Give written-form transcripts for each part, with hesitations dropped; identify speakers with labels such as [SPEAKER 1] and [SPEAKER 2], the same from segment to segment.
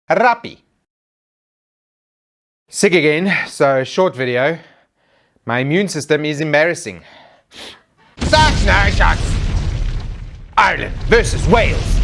[SPEAKER 1] Rugby. Sick again, so short video. My immune system is embarrassing. Such no shots! Ireland versus Wales.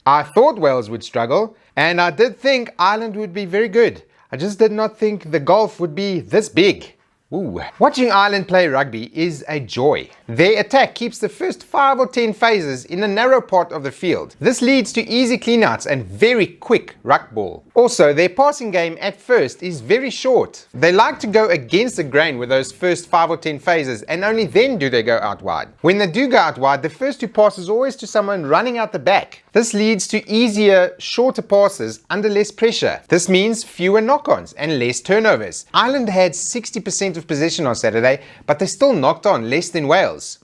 [SPEAKER 1] I thought Wales would struggle, and I did think Ireland would be very good. I just did not think the gulf would be this big. Ooh. Watching Ireland play rugby is a joy. Their attack keeps the first 5 or 10 phases in a narrow part of the field. This leads to easy cleanouts and very quick ruck ball. Also, their passing game at first is very short. They like to go against the grain with those first 5 or 10 phases, and only then do they go out wide. When they do go out wide, the first 2 passes are always to someone running out the back. This leads to easier, shorter passes under less pressure. This means fewer knock-ons and less turnovers. Ireland had 60% of possession on Saturday, but they still knocked on less than Wales.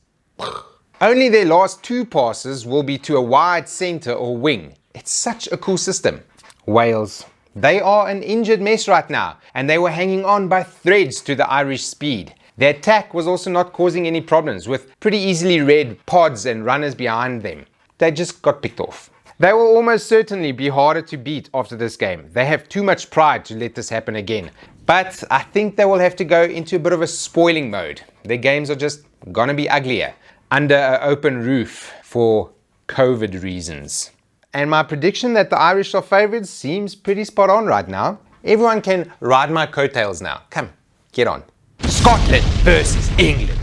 [SPEAKER 1] Only their last 2 passes will be to a wide centre or wing. It's such a cool system. Wales. They are an injured mess right now, and they were hanging on by threads to the Irish speed. Their attack was also not causing any problems, with pretty easily read pods and runners behind them. They just got picked off. They will almost certainly be harder to beat after this game. They have too much pride to let this happen again. But I think they will have to go into a bit of a spoiling mode. Their games are just gonna be uglier, under an open roof for COVID reasons. And my prediction that the Irish are favourites seems pretty spot on right now. Everyone can ride my coattails now. Come, get on. Scotland versus England.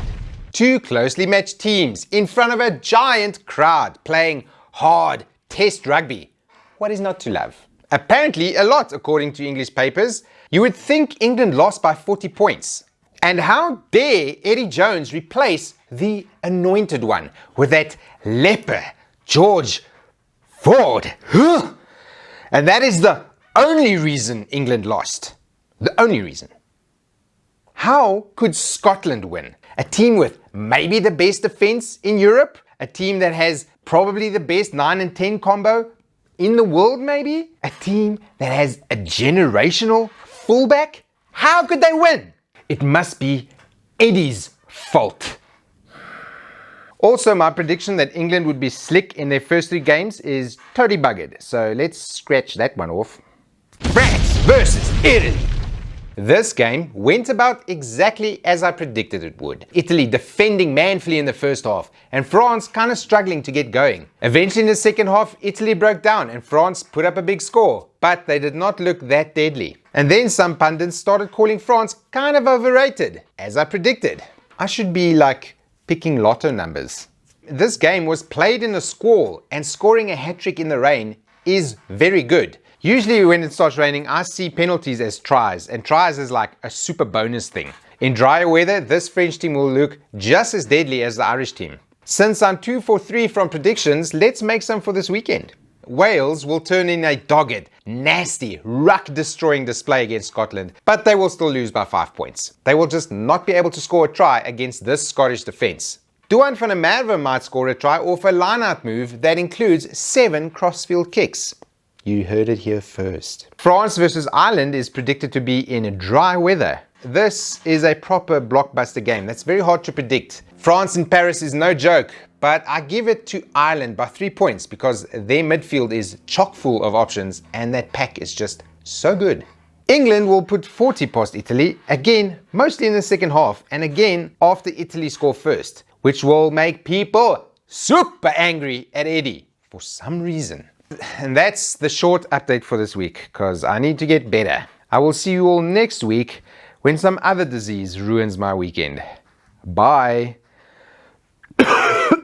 [SPEAKER 1] 2 closely matched teams in front of a giant crowd playing hard test rugby. What is not to love? Apparently a lot, according to English papers. You would think England lost by 40 points. And how dare Eddie Jones replace the anointed one with that leper, George Ford? And that is the only reason England lost. The only reason. How could Scotland win? A team with maybe the best defense in Europe? A team that has probably the best 9 and 10 combo in the world maybe? A team that has a generational fullback? How could they win? It must be Eddie's fault. Also, my prediction that England would be slick in their first 3 games is totally buggered. So let's scratch that one off. France versus Italy. This game went about exactly as I predicted it would. Italy defending manfully in the first half, and France kind of struggling to get going. Eventually in the second half, Italy broke down and France put up a big score, but they did not look that deadly. And then some pundits started calling France kind of overrated, as I predicted. I should be like picking lotto numbers. This game was played in a squall, and scoring a hat-trick in the rain is very good. Usually when it starts raining, I see penalties as tries, and tries is like a super bonus thing. In drier weather, this French team will look just as deadly as the Irish team. Since I'm 2 for 3 from predictions, let's make some for this weekend. Wales will turn in a dogged, nasty, ruck-destroying display against Scotland, but they will still lose by 5 points. They will just not be able to score a try against this Scottish defence. Duan van der Merwe might score a try off a line-out move that includes 7 crossfield kicks. You heard it here first. France versus Ireland is predicted to be in dry weather. This is a proper blockbuster game that's very hard to predict. France in Paris is no joke, but I give it to Ireland by 3 points because their midfield is chock full of options and that pack is just so good. England will put 40 past Italy, again mostly in the second half and again after Italy score first, which will make people super angry at Eddie for some reason. And that's the short update for this week, because I need to get better. I will see you all next week when some other disease ruins my weekend. Bye.